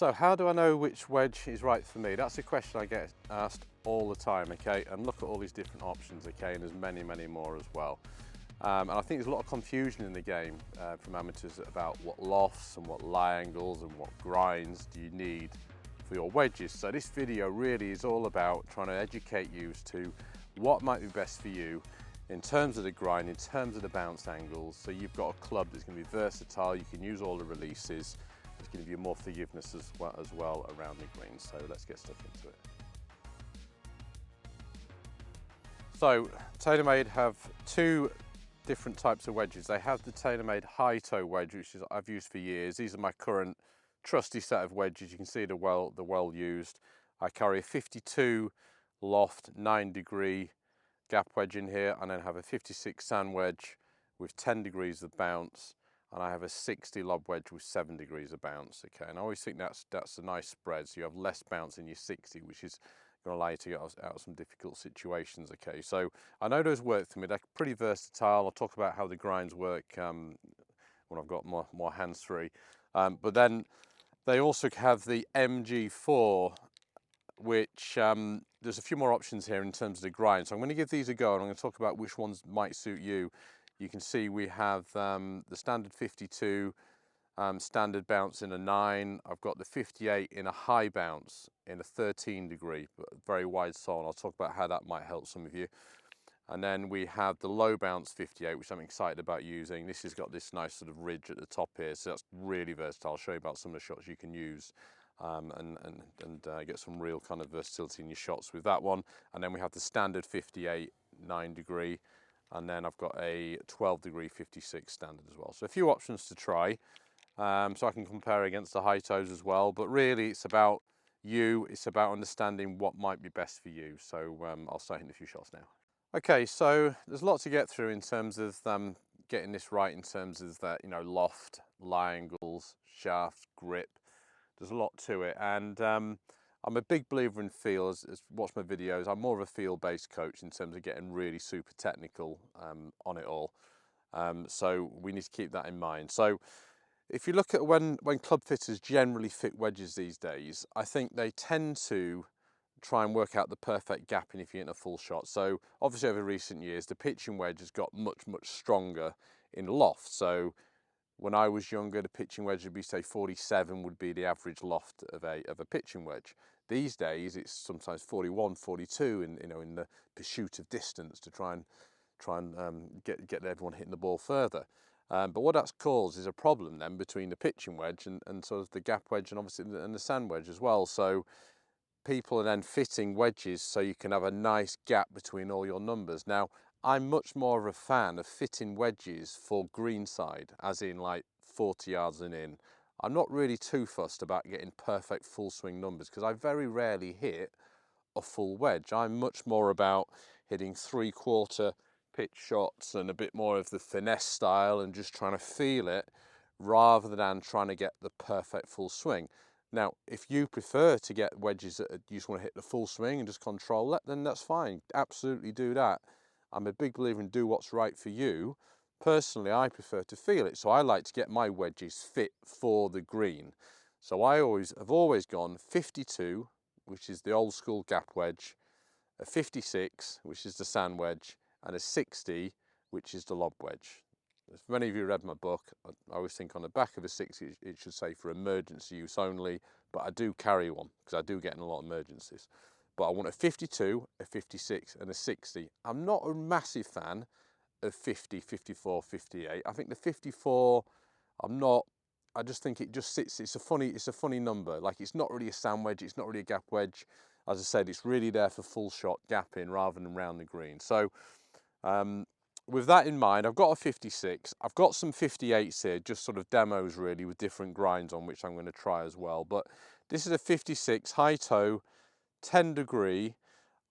So how do I know which wedge is right for me? That's a question I get asked all the time, okay? And look at all these different options, okay? And there's many, many more as well. And I think there's a lot of confusion in the game from amateurs about what lofts and what lie angles and what grinds do you need for your wedges. So this video really is all about trying to educate you as to what might be best for you in terms of the grind, in terms of the bounce angles. So you've got a club that's going to be versatile, you can use all the releases. It's going to give you more forgiveness as well around the green. So let's get stuck into it. So TaylorMade have two different types of wedges. They have the TaylorMade high toe wedge, which I've used for years. These are my current trusty set of wedges. You can see the well used. I carry a 52 loft 9-degree gap wedge in here, and then have a 56 sand wedge with 10 degrees of bounce. And I have a 60 lob wedge with 7 degrees of bounce, okay? And I always think that's a nice spread, so you have less bounce in your 60, which is going to allow you to get out of some difficult situations, okay? So I know those work for me. They're pretty versatile. I'll talk about how the grinds work when I've got more hands free. But then they also have the MG4, which there's a few more options here in terms of the grind. So I'm going to give these a go, and I'm going to talk about which ones might suit you. You can see we have the standard 52 standard bounce in a 9. I've got the 58 in a high bounce in a 13 degree, but very wide sole, and I'll talk about how that might help some of you. And then we have the low bounce 58, which I'm excited about using. This has got this nice sort of ridge at the top here, so that's really versatile. I'll show you about some of the shots you can use and get some real kind of versatility in your shots with that one. And then we have the standard 58 9 degree. And then I've got a 12 degree 56 standard as well. So a few options to try. So I can compare against the high toes as well. But really it's about you. It's about understanding what might be best for you. So I'll start hitting a few shots now. Okay, so there's a lot to get through in terms of getting this right in terms of that, you know, loft, lie angles, shaft, grip. There's a lot to it. And I'm a big believer in feel. As watch my videos, I'm more of a feel-based coach in terms of getting really super technical on it all. So we need to keep that in mind. So if you look at when club fitters generally fit wedges these days, I think they tend to try and work out the perfect gapping if you're in a full shot. So obviously over recent years, the pitching wedge has got much stronger in loft. So when I was younger, the pitching wedge would be, say, 47 would be the average loft of a pitching wedge. These days, it's sometimes 41, 42 in the pursuit of distance to try and get everyone hitting the ball further. But what that's caused is a problem then between the pitching wedge and sort of the gap wedge and obviously the sand wedge as well. So people are then fitting wedges so you can have a nice gap between all your numbers. Now, I'm much more of a fan of fitting wedges for greenside, as in like 40 yards and in. I'm not really too fussed about getting perfect full swing numbers because I very rarely hit a full wedge. I'm much more about hitting 3/4 pitch shots and a bit more of the finesse style and just trying to feel it rather than trying to get the perfect full swing. Now, if you prefer to get wedges that you just want to hit the full swing and just control it, then that's fine. Absolutely do that. I'm a big believer in do what's right for you. Personally, I prefer to feel it. So I like to get my wedges fit for the green. So I have always gone 52, which is the old school gap wedge, a 56, which is the sand wedge, and a 60, which is the lob wedge. If many of you read my book, I always think on the back of a 60 it should say for emergency use only, but I do carry one because I do get in a lot of emergencies. But I want a 52, a 56 and a 60. I'm not a massive fan of 50, 54, 58. I think the 54, I just think it just sits, it's a funny number. Like it's not really a sand wedge, it's not really a gap wedge. As I said, it's really there for full shot gap in rather than round the green. So with that in mind, I've got a 56. I've got some 58s here, just sort of demos really with different grinds on which I'm going to try as well. But this is a 56 high toe, 10 degree.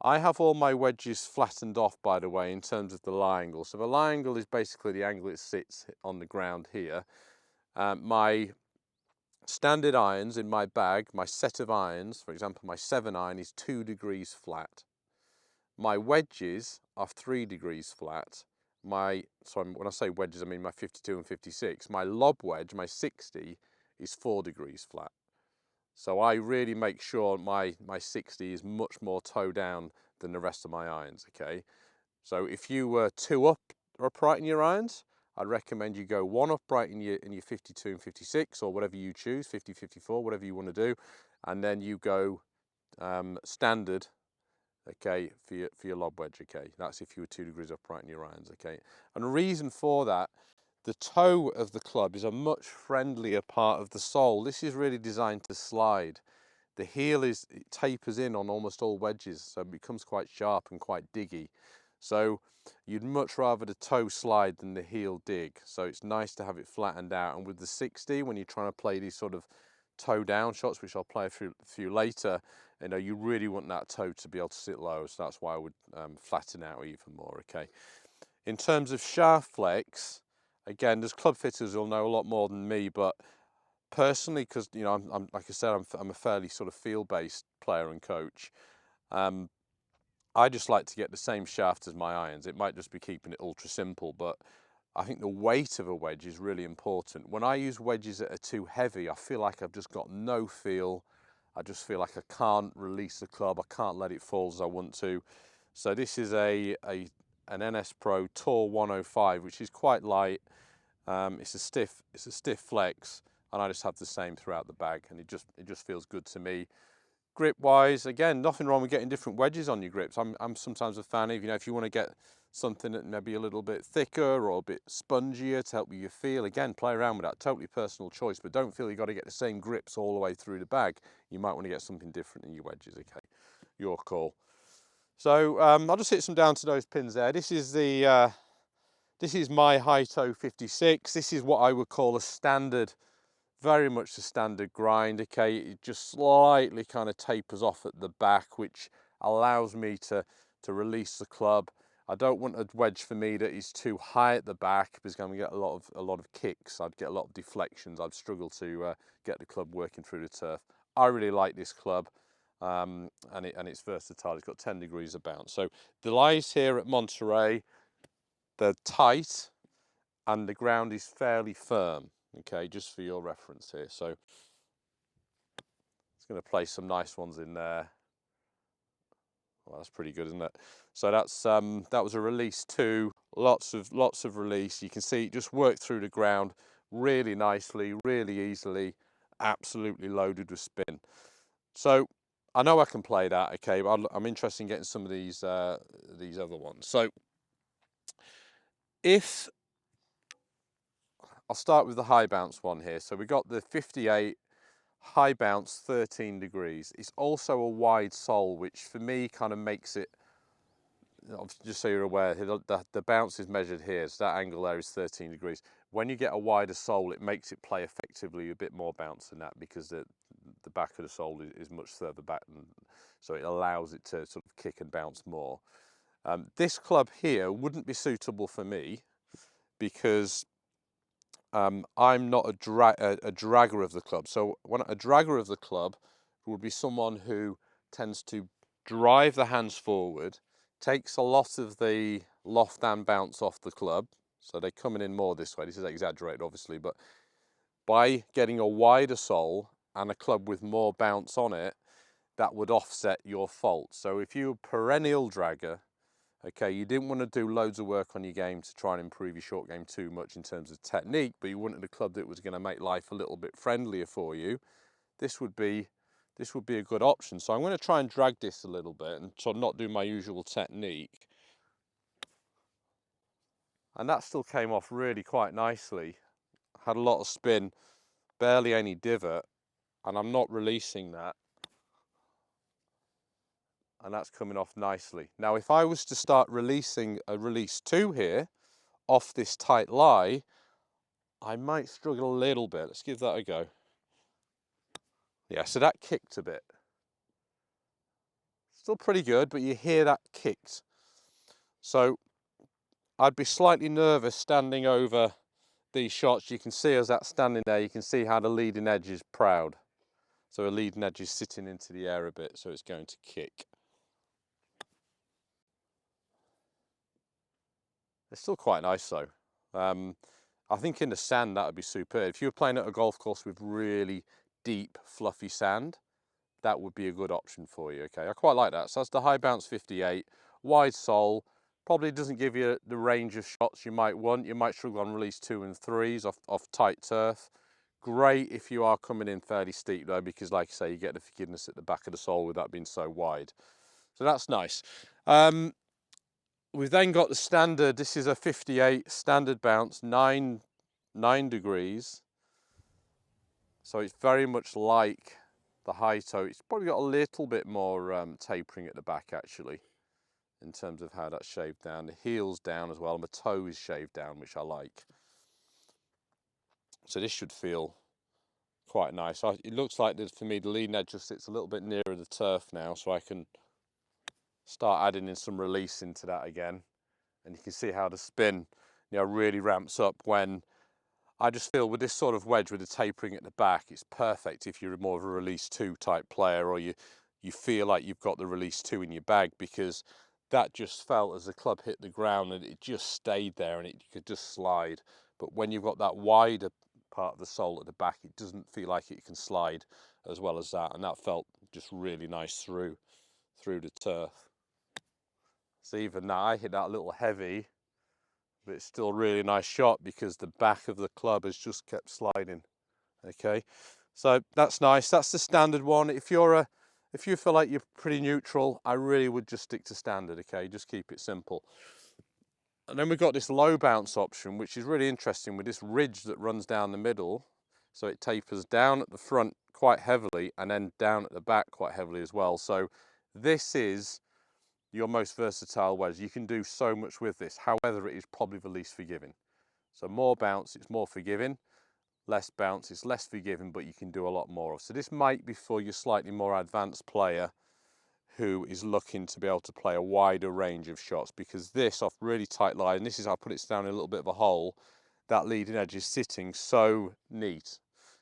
I have all my wedges flattened off, by the way, in terms of the lie angle. So the lie angle is basically the angle it sits on the ground here. My standard irons in my bag, my set of irons, for example, my 7 iron is 2 degrees flat. My wedges are 3 degrees flat. When I say wedges, I mean my 52 and 56. My lob wedge, my 60, is 4 degrees flat. So I really make sure my 60 is much more toe down than the rest of my irons, okay? So if you were 2 upright in your irons, I'd recommend you go 1 upright in your 52 and 56, or whatever you choose, 50, 54, whatever you want to do, and then you go standard, okay, for your lob wedge, okay? That's if you were 2 degrees upright in your irons, okay? And the reason for that, the toe of the club is a much friendlier part of the sole. This is really designed to slide. The heel it tapers in on almost all wedges, so it becomes quite sharp and quite diggy. So you'd much rather the toe slide than the heel dig. So it's nice to have it flattened out. And with the 60, when you're trying to play these sort of toe down shots, which I'll play a few later, you know, you really want that toe to be able to sit low. So that's why I would flatten out even more, okay? In terms of shaft flex, again, there's club fitters who'll know a lot more than me, but personally, because, you know, I'm like I said, I'm a fairly sort of field-based player and coach. I just like to get the same shaft as my irons. It might just be keeping it ultra simple, but I think the weight of a wedge is really important. When I use wedges that are too heavy, I feel like I've just got no feel. I just feel like I can't release the club. I can't let it fall as I want to. So this is an NS Pro Tour 105, which is quite light. It's a stiff flex, and I just have the same throughout the bag, and it just feels good to me. Grip wise, again, nothing wrong with getting different wedges on your grips. I'm sometimes a fan of, you know, if you want to get something that maybe a little bit thicker or a bit spongier to help with your feel, again, play around with that. Totally personal choice, but don't feel you've got to get the same grips all the way through the bag. You might want to get something different in your wedges, okay? Your call. So I'll just hit some down to those pins there. This is my high toe 56. This is what I would call a standard, very much the standard grind, okay? It just slightly kind of tapers off at the back, which allows me to release the club. I don't want a wedge for me that is too high at the back, because I'm going to get a lot of kicks. I'd get a lot of deflections. I'd struggle to get the club working through the turf. I really like this club, and it's versatile. It's got 10 degrees of bounce. So the lies here at Monterey, they're tight, and the ground is fairly firm, okay, just for your reference here. So it's going to place some nice ones in there. Well, that's pretty good, isn't it? So that's that was a release 2, lots of release. You can see it just worked through the ground really nicely, really easily, absolutely loaded with spin. So I know I can play that, okay, but I'm interested in getting some of these other ones. So if I'll start with the high bounce one here. So we got the 58 high bounce, 13 degrees. It's also a wide sole, which for me kind of makes it, just so you're aware, the bounce is measured here, so that angle there is 13 degrees. When you get a wider sole, it makes it play effectively a bit more bounce than that, because the back of the sole is much further back, so it allows it to sort of kick and bounce more. This club here wouldn't be suitable for me, because I'm not a dragger of the club. So a dragger of the club would be someone who tends to drive the hands forward, takes a lot of the loft and bounce off the club. So they're coming in more this way. This is exaggerated, obviously, but by getting a wider sole and a club with more bounce on it, that would offset your fault. So if you're a perennial dragger, okay, you didn't want to do loads of work on your game to try and improve your short game too much in terms of technique, but you wanted a club that was going to make life a little bit friendlier for you, this would be a good option. So I'm going to try and drag this a little bit and sort of not do my usual technique. And that still came off really quite nicely. Had a lot of spin, barely any divot, and I'm not releasing that. And that's coming off nicely. Now, if I was to start releasing a release 2 here off this tight lie, I might struggle a little bit. Let's give that a go. Yeah, so that kicked a bit. Still pretty good, but you hear that kicked. So I'd be slightly nervous standing over these shots. You can see as that's standing there, you can see how the leading edge is proud. So a leading edge is sitting into the air a bit, so it's going to kick. It's still quite nice though. I think in the sand that would be superb. If you were playing at a golf course with really deep, fluffy sand, that would be a good option for you, okay? I quite like that. So that's the high bounce 58, wide sole, probably doesn't give you the range of shots you might want. You might struggle on release 2 and 3s off tight turf. Great if you are coming in fairly steep though, because like I say, you get the forgiveness at the back of the sole with that being so wide. So that's nice. We've then got the standard, this is a 58 standard bounce, 9 degrees. So it's very much like the high toe. It's probably got a little bit more tapering at the back actually, in terms of how that's shaved down. The heel's down as well, and the toe is shaved down, which I like. So this should feel quite nice. It looks like that for me, the leading edge just sits a little bit nearer the turf now, so I can start adding in some release into that again. And you can see how the spin, really ramps up when I just feel with this sort of wedge with the tapering at the back, it's perfect if you're more of a release 2 type player, or you feel like you've got the release 2 in your bag, because that just felt as the club hit the ground and it just stayed there and it could just slide. But when you've got that wider part of the sole at the back, it doesn't feel like it can slide as well as that, and that felt just really nice through the turf. So even now I hit that a little heavy, but it's still a really nice shot because the back of the club has just kept sliding. Okay, so that's nice. That's the standard one. If you feel like you're pretty neutral, I really would just stick to standard. Okay, just keep it simple. And then we've got this low bounce option, which is really interesting with this ridge that runs down the middle. So it tapers down at the front quite heavily and then down at the back quite heavily as well. So this is your most versatile wedge. You can do so much with this. However, it is probably the least forgiving. So more bounce, it's more forgiving. Less bounce, it's less forgiving, but you can do a lot more of. So this might be for your slightly more advanced player who is looking to be able to play a wider range of shots, because this off really tight lie, and this is how I put it down in a little bit of a hole, that leading edge is sitting so neat.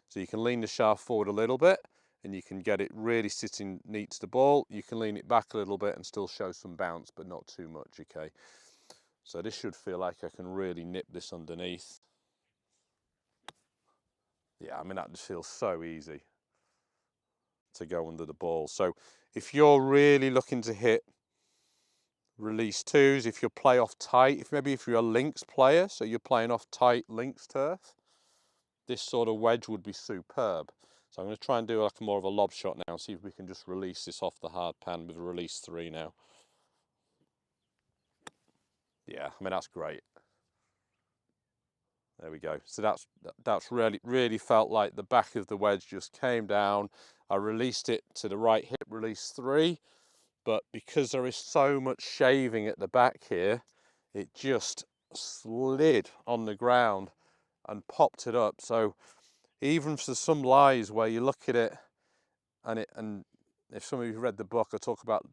So you can lean the shaft forward a little bit and you can get it really sitting neat to the ball. You can lean it back a little bit and still show some bounce, but not too much, okay? So this should feel like I can really nip this underneath. Yeah, I mean, that just feels so easy to go under the ball. So if you're really looking to hit release 2s, if you play off tight, if you're a links player, so you're playing off tight links turf, this sort of wedge would be superb. So I'm going to try and do like more of a lob shot now and see if we can just release this off the hard pan with a release 3 now. Yeah, I mean, that's great. There we go. So that's really felt like the back of the wedge just came down. I released it to the right hip, release 3, but because there is so much shaving at the back here, it just slid on the ground and popped it up. So even for some lies where you look at it and if some of you read the book, I talk about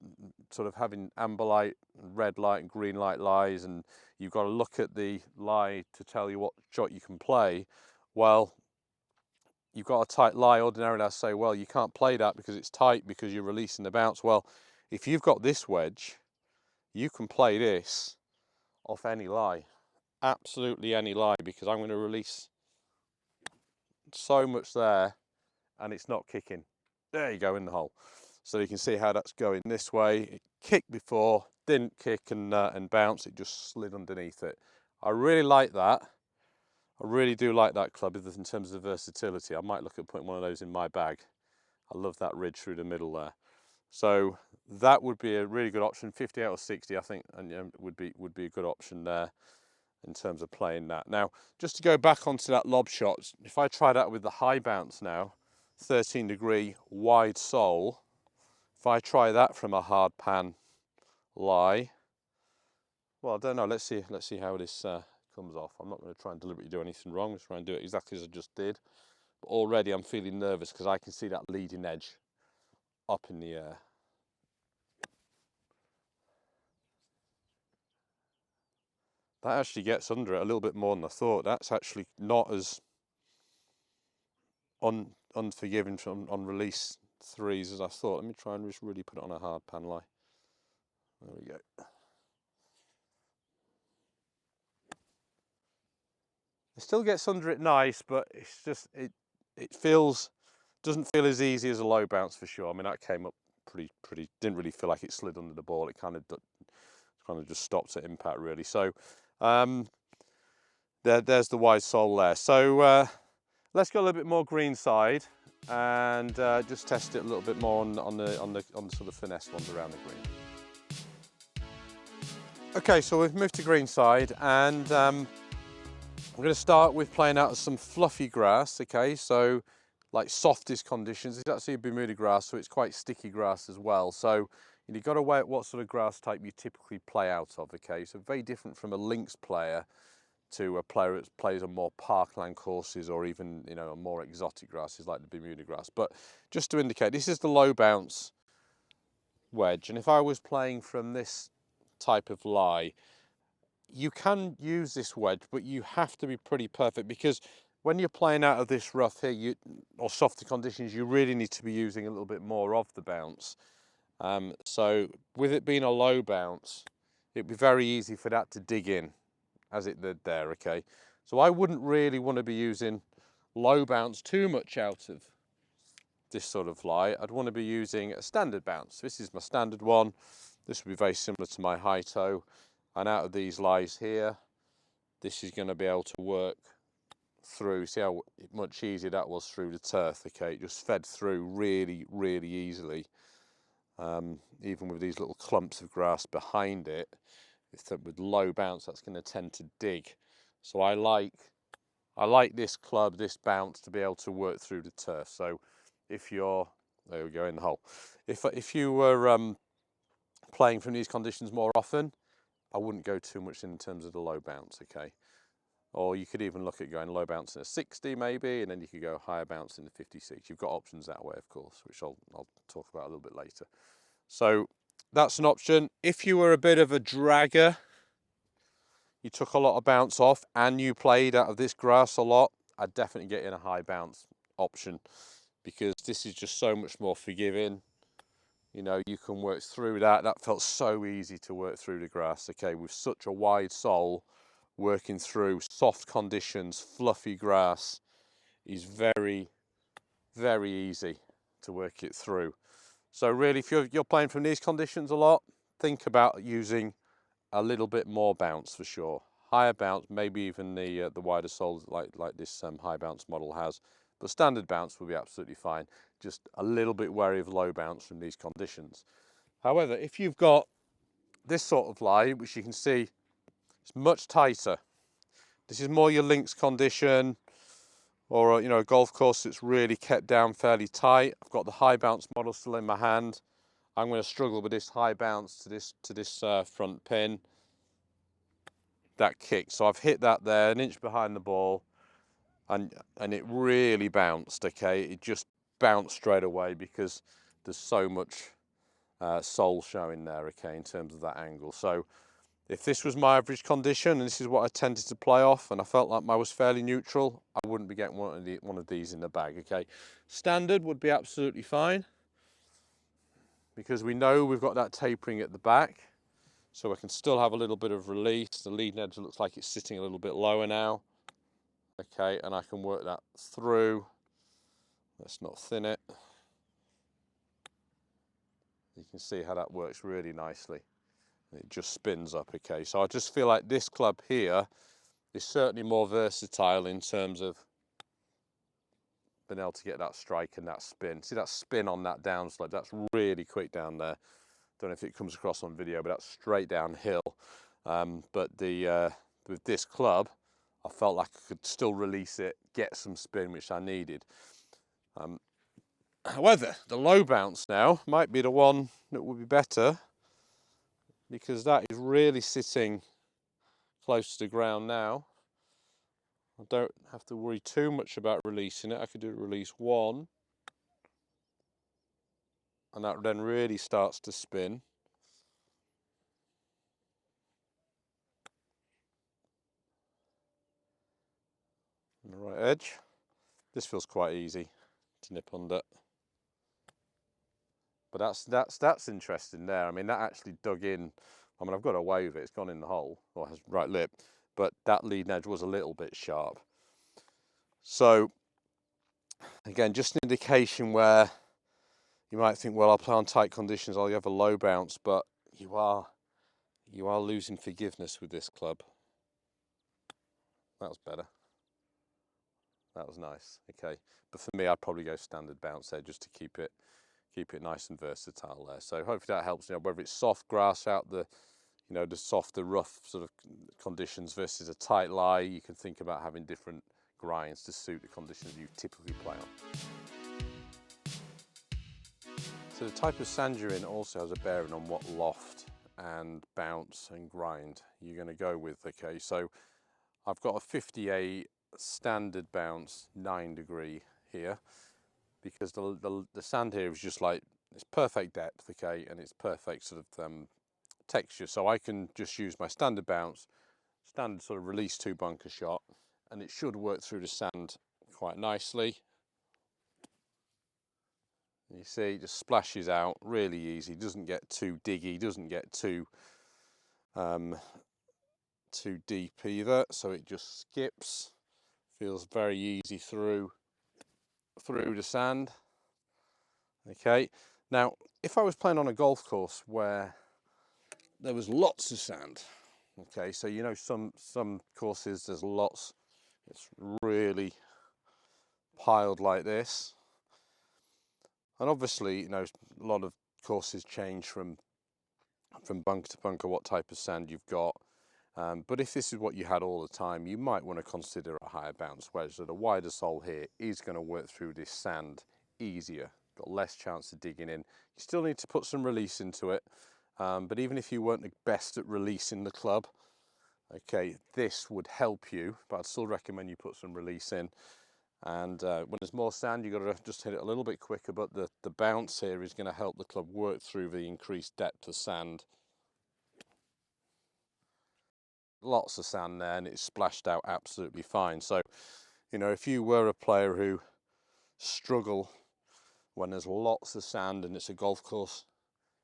sort of having amber light, red light and green light lies, and you've got to look at the lie to tell you what shot you can play. Well, you've got a tight lie. Ordinarily I say, well, you can't play that because it's tight because you're releasing the bounce. Well, if you've got this wedge, you can play this off any lie, absolutely any lie, because I'm going to release so much there and it's not kicking. There you go, in the hole. So you can see how that's going this way. It kicked before, didn't kick and bounce, it just slid underneath it. I really like that. I really do like that club in terms of versatility. I might look at putting one of those in my bag. I love that ridge through the middle there. So that would be a really good option. 58 or 60, I think, and would be a good option there in terms of playing that. Now, just to go back onto that lob shot, if I try that with the high bounce now, 13 degree wide sole, if I try that from a hard pan lie, well, I don't know, let's see how this comes off. I'm not going to try and deliberately do anything wrong, just try and do it exactly as I just did. But already I'm feeling nervous because I can see that leading edge up in the air. That actually gets under it a little bit more than I thought. That's actually not as unforgiving on release 3s as I thought. Let me try and just really put it on a hard pan lie. There we go. It still gets under it nice, but it's just it feels Doesn't feel as easy as a low bounce for sure. I mean, that came up pretty, didn't really feel like it slid under the ball. It kind of just stopped at impact really. So there's the wide sole there. So let's go a little bit more greenside and just test it a little bit more on the sort of finesse ones around the green. Okay, so we've moved to greenside, and I'm going to start with playing out some fluffy grass. Okay, so like softest conditions. It's actually a Bermuda grass, so it's quite sticky grass as well. So you've got to weigh what sort of grass type you typically play out of. Okay, so very different from a links player to a player that plays on more parkland courses, or even, you know, on more exotic grasses like the Bermuda grass. But just to indicate, this is the low bounce wedge, and if I was playing from this type of lie, you can use this wedge, but you have to be pretty perfect, because when you're playing out of this rough here, or softer conditions, you really need to be using a little bit more of the bounce. So with it being a low bounce, it'd be very easy for that to dig in, as it did there. Okay, so I wouldn't really want to be using low bounce too much out of this sort of lie. I'd want to be using a standard bounce. This is my standard one. This would be very similar to my high toe, and out of these lies here, this is going to be able to work through. See how much easier that was through the turf. Okay, it just fed through really, really easily. Even with these little clumps of grass behind it, with low bounce, that's going to tend to dig. So I like this club, this bounce, to be able to work through the turf. So if you're, there we go, in the hole. If you were playing from these conditions more often, I wouldn't go too much in terms of the low bounce. Okay, or you could even look at going low bounce in a 60 maybe, and then you could go higher bounce in the 56. You've got options that way, of course, which I'll talk about a little bit later. So that's an option. If you were a bit of a dragger, you took a lot of bounce off and you played out of this grass a lot, I'd definitely get in a high bounce option, because this is just so much more forgiving. You know, you can work through that. That felt so easy to work through the grass. Okay, with such a wide sole, working through soft conditions, fluffy grass is very, very easy to work it through. So really, if you're playing from these conditions a lot, think about using a little bit more bounce for sure. Higher bounce, maybe even the wider soles like this high bounce model has. But standard bounce will be absolutely fine. Just a little bit wary of low bounce from these conditions. However, if you've got this sort of lie, which you can see, it's much tighter. This is more your links condition, or you know, a golf course that's really kept down fairly tight. I've got the high bounce model still in my hand. I'm going to struggle with this high bounce to this front pin. That kick, so I've hit that there, an inch behind the ball, and it really bounced. Okay, it just bounced straight away because there's so much sole showing there. Okay, in terms of that angle. So if this was my average condition and this is what I tended to play off, and I felt like I was fairly neutral, I wouldn't be getting one of these in the bag. Okay, standard would be absolutely fine, because we know we've got that tapering at the back, so I can still have a little bit of release. The leading edge looks like it's sitting a little bit lower now. Okay, and I can work that through. Let's not thin it. You can see how that works really nicely. It just spins up. Okay, so I just feel like this club here is certainly more versatile in terms of being able to get that strike and that spin. See that spin on that downslope? That's really quick down there. Don't know if it comes across on video, but that's straight downhill. But with this club, I felt like I could still release it, get some spin, which I needed. However, the low bounce now might be the one that would be better, because that is really sitting close to the ground now. I don't have to worry too much about releasing it. I could do release one, and that then really starts to spin. On the right edge. This feels quite easy to nip under. But that's interesting there. I mean, that actually dug in. I mean, I've got away with it. It's gone in the hole, or has right lip. But that leading edge was a little bit sharp. So Again, just an indication where you might think, well, I'll play on tight conditions, I'll have a low bounce, but you are losing forgiveness with this club. That was better. That was nice. Okay, but for me, I'd probably go standard bounce there just to keep it nice and versatile there. So hopefully that helps. You know, whether it's soft grass out the, you know, the softer, rough sort of conditions versus a tight lie, you can think about having different grinds to suit the conditions you typically play on. So the type of sand you're in also has a bearing on what loft and bounce and grind you're going to go with. Okay, so I've got a 58 standard bounce 9 degree here because the sand here is just like, it's perfect depth, okay, and it's perfect sort of texture. So I can just use my standard bounce, standard sort of release 2 bunker shot, and it should work through the sand quite nicely. You see, it just splashes out really easy, doesn't get too diggy, doesn't get too deep either, so it just skips, feels very easy through the sand. Okay, now if I was playing on a golf course where there was lots of sand, okay, so you know some courses there's lots, it's really piled like this, and obviously, you know, a lot of courses change from bunker to bunker what type of sand you've got. But if this is what you had all the time, you might want to consider a higher bounce wedge. So the wider sole here is going to work through this sand easier, got less chance of digging in. You still need to put some release into it, but even if you weren't the best at releasing the club, okay, this would help you, but I'd still recommend you put some release in. And when there's more sand, you've got to just hit it a little bit quicker, but the bounce here is going to help the club work through the increased depth of sand. Lots of sand there, and it's splashed out absolutely fine. So, you know, if you were a player who struggle when there's lots of sand and it's a golf course,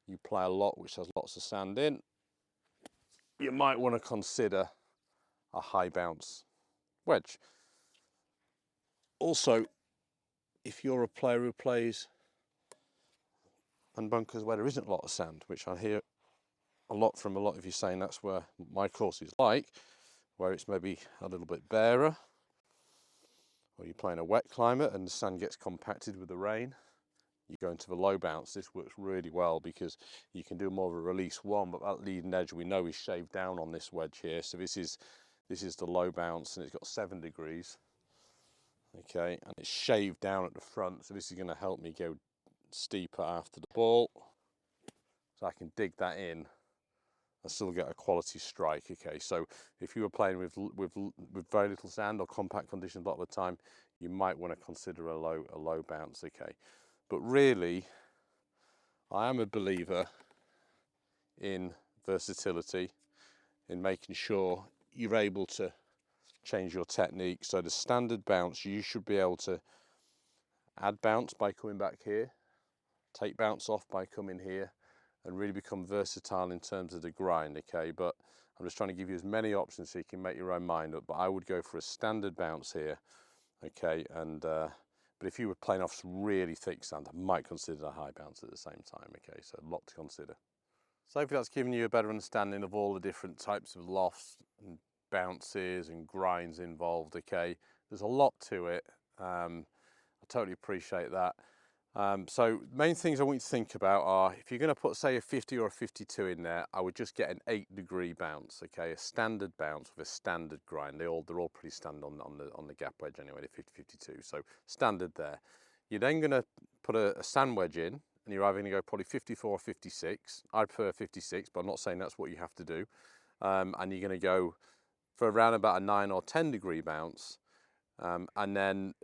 you play a lot which has lots of sand in, you might want to consider a high bounce wedge. Also, if you're a player who plays on bunkers where there isn't a lot of sand, which I hear a lot from a lot of you saying that's where my course is like, where it's maybe a little bit barer, or you play in a wet climate and the sand gets compacted with the rain, you go into the low bounce. This works really well because you can do more of a release one, but that leading edge we know is shaved down on this wedge here. So this is the low bounce, and it's got 7 degrees. Okay, and it's shaved down at the front, so this is going to help me go steeper after the ball, so I can dig that in and still get a quality strike. Okay, so if you were playing with very little sand or compact conditions a lot of the time, you might want to consider a low bounce. Okay, but really, I am a believer in versatility, in making sure you're able to change your technique. So the standard bounce, you should be able to add bounce by coming back here, take bounce off by coming here, and really become versatile in terms of the grind. Okay, but I'm just trying to give you as many options so you can make your own mind up, but I would go for a standard bounce here. Okay, and but if you were playing off some really thick sand, I might consider a high bounce at the same time. Okay, so a lot to consider. So hopefully that's given you a better understanding of all the different types of lofts and bounces and grinds involved. Okay, there's a lot to it. I totally appreciate that. So main things I want you to think about are, if you're going to put say a 50 or a 52 in there, I would just get an 8-degree bounce. Okay, a standard bounce with a standard grind. They're all pretty standard on the gap wedge anyway, the 50, 52. So standard there. You're then going to put a sand wedge in, and you're either going to go probably 54 or 56. I prefer 56, but I'm not saying that's what you have to do. And you're going to go for around about a 9 or 10 degree bounce, and then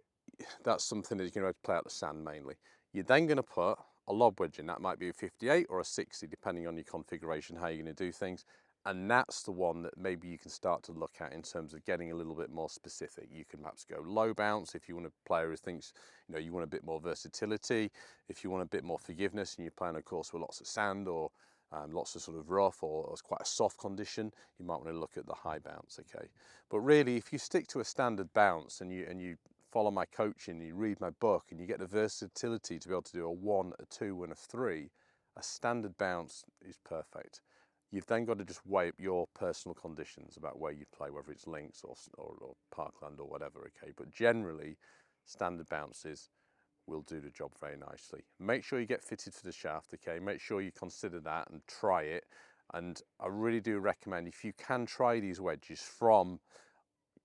that's something that you're going to play out the sand mainly. You're then going to put a lob wedge in. That might be a 58 or a 60, depending on your configuration, how you're going to do things. And that's the one that maybe you can start to look at in terms of getting a little bit more specific. You can perhaps go low bounce if you want a player who thinks, you know, you want a bit more versatility. If you want a bit more forgiveness and you're playing a course with lots of sand or lots of sort of rough or it's quite a soft condition, you might want to look at the high bounce. Okay, but really, if you stick to a standard bounce and you follow my coaching, you read my book, and you get the versatility to be able to do a 1, a 2, and a 3, a standard bounce is perfect. You've then got to just weigh up your personal conditions about where you play, whether it's links or parkland or whatever, okay? But generally, standard bounces will do the job very nicely. Make sure you get fitted for the shaft, okay? Make sure you consider that and try it. And I really do recommend, if you can try these wedges from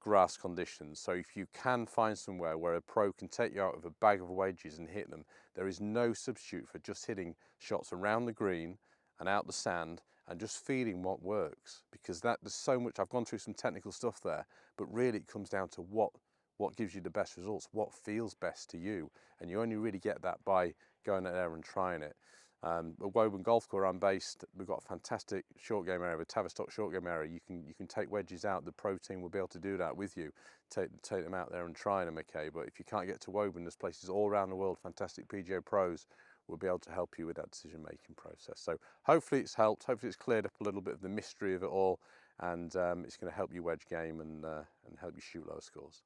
grass conditions, so if you can find somewhere where a pro can take you out with a bag of wedges and hit them, there is no substitute for just hitting shots around the green and out the sand and just feeling what works, because there's so much. I've gone through some technical stuff there, but really it comes down to what gives you the best results, what feels best to you, and you only really get that by going out there and trying it. At Woburn Golf Course, I'm based, we've got a fantastic short game area, a Tavistock short game area. You can take wedges out. The pro team will be able to do that with you. Take them out there and try them, okay? But if you can't get to Woburn, there's places all around the world, fantastic PGA pros will be able to help you with that decision-making process. So hopefully it's helped. Hopefully it's cleared up a little bit of the mystery of it all, and it's going to help your wedge game and help you shoot lower scores.